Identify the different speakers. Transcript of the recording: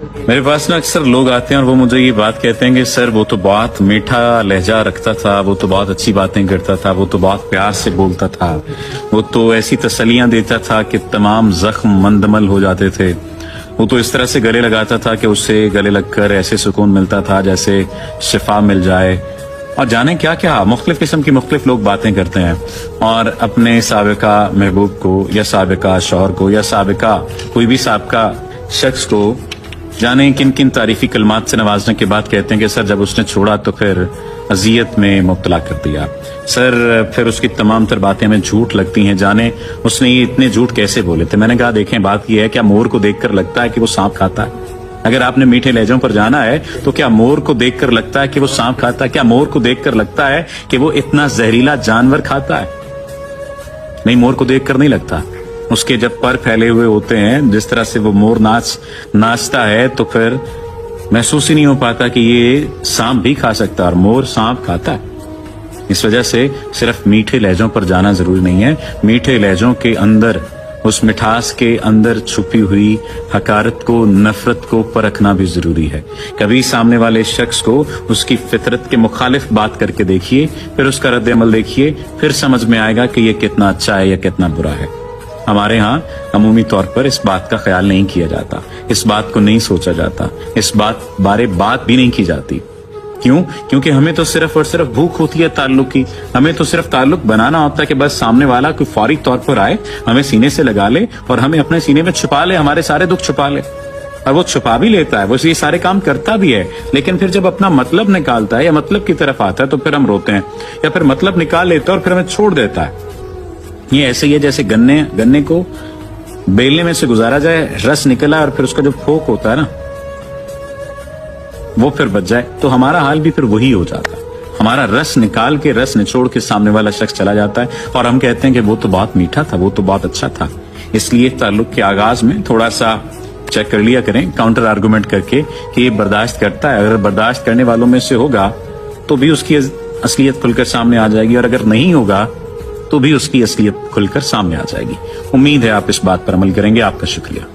Speaker 1: मेरे पास ना अक्सर लोग आते हैं और वो मुझे ये बात कहते हैं कि सर वो तो बहुत मीठा लहजा रखता था, वो तो बहुत अच्छी बातें करता था, वो तो बहुत प्यार से बोलता था, वो तो ऐसी तसल्लियां देता था कि तमाम जख्म मंदमल हो जाते थे, वो तो इस तरह से गले लगाता था कि उससे गले लगकर ऐसे सुकून मिलता था जैसे शिफा मिल जाए। और जाने क्या क्या मुख्तलिफ किस्म की मुख्तलिफ लोग बातें करते हैं और अपने साबिका महबूब को या साबिका शौहर को या साबिका कोई भी साबिका शख्स को जाने किन किन तारीफी कलमात से नवाजने के बाद कहते हैं कि सर जब उसने छोड़ा तो फिर अजियत में मुब्तला कर दिया, सर फिर उसकी तमाम तर बातें हमें झूठ लगती हैं, जाने उसने ये इतने झूठ कैसे बोले थे। मैंने कहा देखें बात यह है, क्या मोर को देखकर लगता है कि वो सांप खाता है? अगर आपने मीठे लहजों पर जाना है तो क्या मोर को देखकर लगता है कि वो सांप खाता है? क्या मोर को देखकर लगता है कि वो इतना जहरीला जानवर खाता है? नहीं, मोर को देखकर नहीं लगता। उसके जब पर फैले हुए होते हैं, जिस तरह से वो मोर नाचता है, तो फिर महसूस ही नहीं हो पाता कि ये सांप भी खा सकता है और मोर सांप खाता है। इस वजह से सिर्फ मीठे लहजों पर जाना जरूरी नहीं है, मीठे लहजों के अंदर, उस मिठास के अंदर छुपी हुई हकारत को, नफरत को परखना भी जरूरी है। कभी सामने वाले शख्स को उसकी फितरत के मुखालिफ बात करके देखिए, फिर उसका रद्द अमल देखिए, फिर समझ में आएगा कि ये कितना अच्छा है या कितना बुरा है। हमारे यहाँ अमूमी तौर पर इस बात का ख्याल नहीं किया जाता, इस बात को नहीं सोचा जाता, इस बात बारे बात भी नहीं की जाती। क्यों? क्योंकि हमें तो सिर्फ और सिर्फ भूख होती है ताल्लुक की। हमें तो सिर्फ ताल्लुक बनाना होता है कि बस सामने वाला कोई फौरी तौर पर आए, हमें सीने से लगा ले और हमें अपने सीने में छुपा ले, हमारे सारे दुख छुपा ले। और वो छुपा भी लेता है, वो ये सारे काम करता भी है, लेकिन फिर जब अपना मतलब निकालता है या मतलब की तरफ आता है तो फिर हम रोते हैं, या फिर मतलब निकाल लेता है और फिर हमें छोड़ देता है। ये ऐसे ही है जैसे गन्ने को बेलने में से गुजारा जाए, रस निकला और फिर उसका जो फोक होता है ना, वो फिर बच जाए, तो हमारा हाल भी फिर वही हो जाता है। हमारा रस निकाल के, रस निचोड़ के सामने वाला शख्स चला जाता है और हम कहते हैं कि वो तो बहुत मीठा था, वो तो बहुत अच्छा था। इसलिए ताल्लुक के आगाज में थोड़ा सा चेक कर लिया करें, काउंटर आर्गुमेंट करके कि ये बर्दाश्त करता है। अगर बर्दाश्त करने वालों में से होगा तो भी उसकी असलियत खुलकर सामने आ जाएगी, और अगर नहीं होगा तो भी उसकी असलियत खुलकर सामने आ जाएगी। उम्मीद है आप इस बात पर अमल करेंगे। आपका शुक्रिया।